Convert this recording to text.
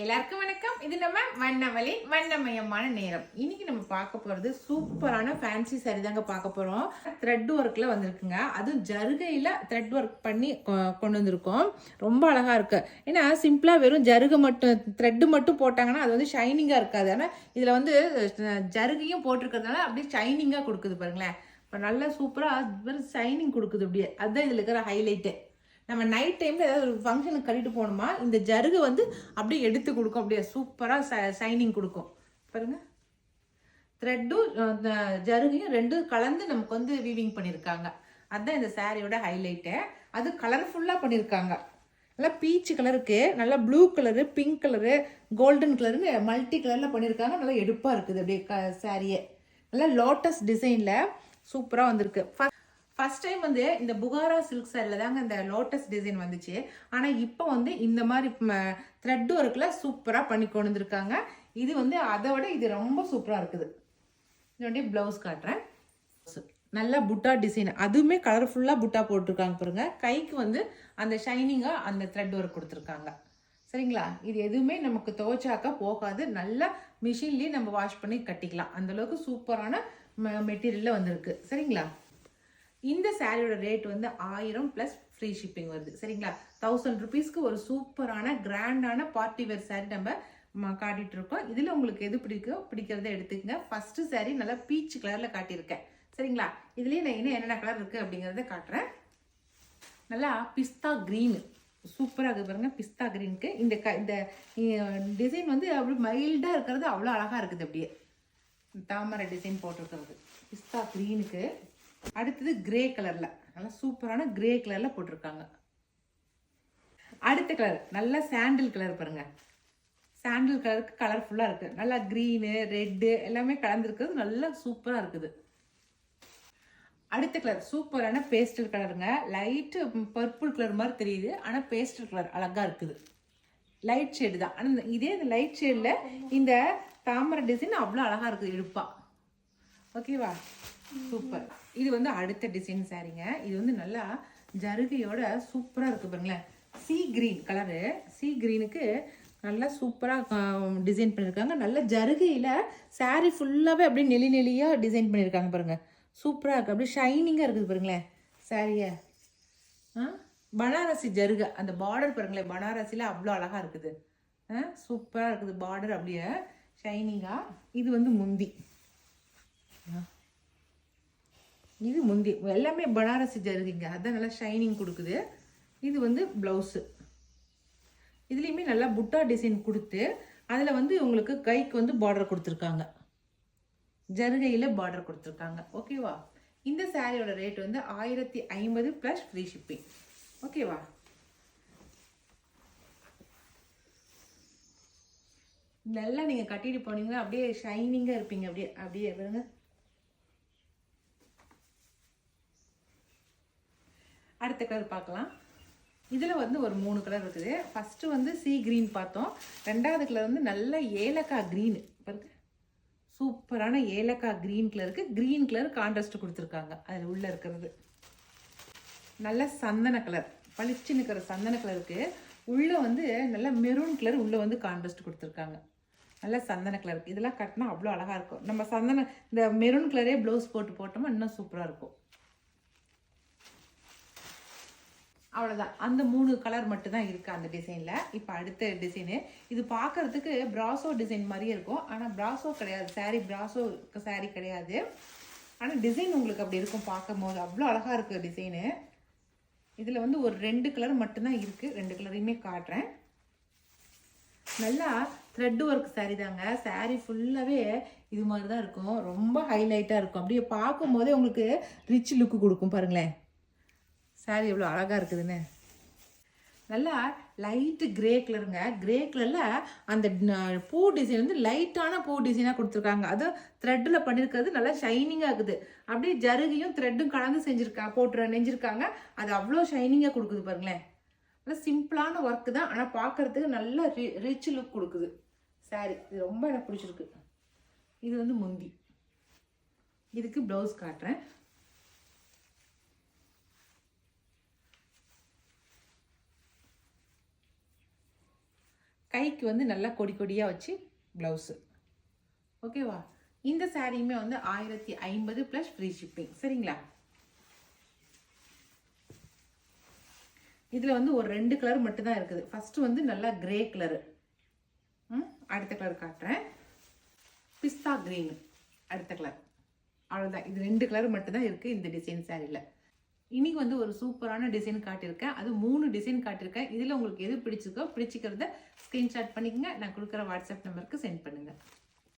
எல்லாருக்கும் வணக்கம். இது நம்ம வண்ணமலி வண்ணமயமான நேரம். இன்னைக்கு நம்ம பார்க்க போறது சூப்பரான ஃபேன்சி சாரி தாங்க பார்க்க போறோம். த்ரெட் ஒர்க்ல வந்திருக்குங்க. அதுவும் ஜருகையில த்ரெட் ஒர்க் பண்ணி கொண்டு வந்திருக்கோம். ரொம்ப அழகா இருக்கு. ஏன்னா சிம்பிளா வெறும் ஜருகை மட்டும் த்ரெட் மட்டும் போட்டாங்கன்னா அது வந்து ஷைனிங்கா இருக்காது. ஆனா இதுல வந்து ஜருகையும் போட்டிருக்கிறதுனால அப்படியே ஷைனிங்கா கொடுக்குது பாருங்களேன். இப்போ நல்லா சூப்பரா வெறும் ஷைனிங் கொடுக்குது அப்படியே. அதுதான் இதுல இருக்கிற ஹைலைட்டு. நம்ம நைட் டைமில் ஏதாவது ஒரு ஃபங்க்ஷனுக்கு கட்டிட்டு போகணுமா இந்த ஜருகு வந்து அப்படியே எடுத்து கொடுக்கும். அப்படியே சூப்பராக ஷைனிங் கொடுக்கும் பாருங்க. த்ரெட்டும் ஜருகையும் ரெண்டும் கலந்து நமக்கு வந்து வீவிங் பண்ணியிருக்காங்க. அதுதான் இந்த சாரியோட ஹைலைட்டு. அது கலர்ஃபுல்லாக பண்ணியிருக்காங்க. நல்லா பீச்சு கலருக்கு, நல்லா blue colour, pink colour, golden கலருன்னு மல்டி கலரில் பண்ணியிருக்காங்க. நல்லா எடுப்பாக இருக்குது அப்படியே சாரியே. நல்லா லோட்டஸ் டிசைனில் சூப்பராக வந்திருக்கு. ஃபர்ஸ்ட் டைம் வந்து இந்த புகாரா சில்க் சாரியில் தாங்க இந்த லோட்டஸ் டிசைன் வந்துச்சு. ஆனால் இப்போ வந்து இந்த மாதிரி த்ரெட் ஒர்க்கில் சூப்பராக பண்ணி கொண்டு வந்திருக்காங்க. இது வந்து அதை விட இது ரொம்ப சூப்பராக இருக்குது. இதோடைய ப்ளவுஸ் காட்டுறேன். நல்லா புட்டா டிசைன், அதுவுமே கலர்ஃபுல்லாக புட்டா போட்டிருக்காங்க பாருங்க. கைக்கு வந்து அந்த ஷைனிங்காக அந்த த்ரெட் ஒர்க் கொடுத்துருக்காங்க. சரிங்களா? இது எதுவுமே நமக்கு துவைச்சாக்கா போகாது. நல்லா மிஷின்லேயே நம்ம வாஷ் பண்ணி கட்டிக்கலாம். அந்தளவுக்கு சூப்பரான மெட்டீரியலில் வந்திருக்கு. சரிங்களா? இந்த சாரியோட ரேட் வந்து 1000 + ஃப்ரீ ஷிப்பிங் வருது. சரிங்களா? 1000 ருபீஸ்க்கு ஒரு சூப்பரான கிராண்டான பார்ட்டி வேர் சாரி நம்ம காட்டிட்டு இருக்கோம். இதில் உங்களுக்கு எது பிடிக்கிறத எடுத்துக்கங்க. ஃபர்ஸ்ட் சாரி நல்லா பீச் கலரில் காட்டியிருக்கேன். சரிங்களா? இதுலேயே நான் இன்னும் என்னென்ன கலர் இருக்குது அப்படிங்கிறத காட்டுறேன். நல்லா பிஸ்தா க்ரீனு சூப்பராக இருக்குது பாருங்க. பிஸ்தா க்ரீனுக்கு இந்த டிசைன் வந்து அப்படி மைல்டாக இருக்கிறது அவ்வளோ அழகாக இருக்குது. அப்படியே தாமரை டிசைன் போட்டிருக்கிறது பிஸ்தா க்ரீனுக்கு. அடுத்தது கிரே கலர்ல, நல்லா சூப்பரான கிரே கலர்ல போட்டிருக்காங்க. அடுத்த கலர் நல்லா சாண்டில் கலர் பாருங்க. சாண்டில் கலருக்கு கலர்ஃபுல்லா இருக்கு. நல்லா கிரீனு, ரெட்டு எல்லாமே கலந்துருக்கிறது நல்லா சூப்பரா இருக்குது. அடுத்த கலர் சூப்பரான பேஸ்டல் கலருங்க. லைட்டு பர்பிள் கலர் மாதிரி தெரியுது, ஆனா பேஸ்டல் கலர் அழகா இருக்குது. லைட் ஷேடு தான். ஆனால் இதே இந்த லைட் ஷேடில் இந்த தாமரை டிசைன் அவ்வளோ அழகா இருக்குது எடுப்பா. ஓகேவா? சூப்பர். இது வந்து அடுத்த டிசைன் சாரிங்க. இது வந்து நல்லா ஜருகையோட சூப்பராக இருக்குது பாருங்களேன். சீ கிரீன் கலரு. சீ கிரீனுக்கு நல்லா சூப்பராக டிசைன் பண்ணியிருக்காங்க. நல்ல ஜருகையில் சாரி ஃபுல்லாகவே அப்படியே நெளி நெளியாக டிசைன் பண்ணியிருக்காங்க பாருங்கள். சூப்பராக இருக்குது. அப்படியே ஷைனிங்காக இருக்குது பாருங்களேன் சாரியை. பனாரசி ஜருகை அந்த பார்டர் பாருங்களேன். பனாரசியில் அவ்வளோ அழகாக இருக்குது. சூப்பராக இருக்குது பார்டர் அப்படியே ஷைனிங்காக. இது வந்து முந்தி. இது முந்தி எல்லாமே பனாரசி ஜருகிங்க. அதான் நல்லா ஷைனிங் கொடுக்குது. இது வந்து ப்ளவுஸு. இதுலேயுமே நல்லா புட்டா டிசைன் கொடுத்து அதில் வந்து உங்களுக்கு கைக்கு வந்து பார்டர் கொடுத்துருக்காங்க. ஜருகையில் பார்டர் கொடுத்துருக்காங்க. ஓகேவா? இந்த சாரியோட ரேட் வந்து 1050 + ஃப்ரீ ஷிப்பிங். ஓகேவா? நல்லா நீங்கள் கட்டிட்டு போனீங்கன்னா அப்படியே ஷைனிங்காக இருப்பீங்க. அப்படியே அப்படியே பாருங்க. அடுத்த கலர் பார்க்கலாம். இதில் வந்து ஒரு 3 கலர் இருக்குது. ஃபஸ்ட்டு வந்து சீ க்ரீன் பார்த்தோம். ரெண்டாவது கலர் வந்து நல்ல ஏலக்காய் க்ரீனு பாருங்க. சூப்பரான ஏலக்காய் க்ரீன் கலருக்கு க்ரீன் கலர் கான்ட்ராஸ்ட் கொடுத்துருக்காங்க. அதில் உள்ளே இருக்கிறது நல்ல சந்தன கலர், பளிச்சுன்னு இருக்கிற சந்தன கலருக்கு உள்ளே வந்து நல்ல மெரூன் கலர் உள்ளே வந்து கான்ட்ராஸ்ட் கொடுத்துருக்காங்க. நல்ல சந்தன கலருக்கு இதெல்லாம் கட்டினா அவ்வளோ அழகாக இருக்கும். நம்ம சந்தன இந்த மெரூன் கலரே ப்ளவுஸ் போட்டோமா இன்னும் சூப்பராக இருக்கும். அவ்வளோதான். அந்த 3 கலர் மட்டும்தான் இருக்குது அந்த டிசைனில். இப்போ அடுத்த டிசைனு. இது பார்க்குறதுக்கு ப்ராசோ டிசைன் மாதிரியே இருக்கும். ஆனால் ப்ராசோ கிடையாது. சாரீ ப்ராசோ சாரீ கிடையாது. ஆனால் டிசைன் உங்களுக்கு அப்படி இருக்கும் பார்க்கும் போது. அவ்வளோ அழகாக இருக்குது டிசைனு. இதில் வந்து ஒரு 2 கலர் மட்டும்தான் இருக்குது. 2 கலரையுமே காட்டுறேன். நல்லா த்ரெட் ஒர்க் சாரீ தாங்க. சாரீ ஃபுல்லாகவே இது மாதிரி தான் இருக்கும். ரொம்ப ஹைலைட்டாக இருக்கும். அப்படியே பார்க்கும் போதே உங்களுக்கு ரிச் லுக்கு கொடுக்கும் பாருங்களேன். சாரி எவ்வளோ அழகாக இருக்குதுன்னு. நல்லா லைட்டு கிரே கலருங்க. கிரே கலரில் அந்த பூ டிசைன் வந்து லைட்டான பூ டிசைனாக கொடுத்துருக்காங்க. அதுவும் த்ரெட்டில் பண்ணியிருக்கிறது நல்லா ஷைனிங்காக இருக்குது. அப்படியே ஜருகையும் த்ரெட்டும் கலந்து நெஞ்சிருக்காங்க. அது அவ்வளோ ஷைனிங்காக கொடுக்குது பாருங்களேன். நல்லா சிம்பிளான ஒர்க்கு தான், ஆனால் பார்க்குறதுக்கு நல்ல ரிச் லுக் கொடுக்குது சாரி. இது ரொம்ப எனக்கு பிடிச்சிருக்கு. இது வந்து முந்தி. இதுக்கு ப்ளவுஸ் காட்டுறேன். கைக்கு வந்து நல்லா கொடி கொடியாக வச்சு ப்ளவுஸு. ஓகேவா? இந்த சாரியுமே வந்து 1050 ப்ளஸ் ஃப்ரீ ஷிப்பிங். சரிங்களா? இதில் வந்து ஒரு 2 கலர் மட்டும் தான் இருக்குது. ஃபஸ்ட்டு வந்து நல்லா கிரே கலரு, அடுத்த கலர் காட்டுறேன், பிஸ்தா கிரீனு அடுத்த கலர். அவ்வளோதான். இது 2 கலர் மட்டும் தான் இருக்குது இந்த டிசைன் சாரியில். இன்னைக்கு வந்து ஒரு சூப்பரான டிசைன் காட்டியிருக்கேன். அது 3 டிசைன் காட்டியிருக்கேன். இதில் உங்களுக்கு எது பிடிச்சிருக்கோ பிடிச்சிக்கிறத ஸ்க்ரீன்ஷாட் பண்ணிக்கங்க. நான் கொடுக்குற வாட்ஸ்அப் நம்பருக்கு சென்ட் பண்ணுங்கள்.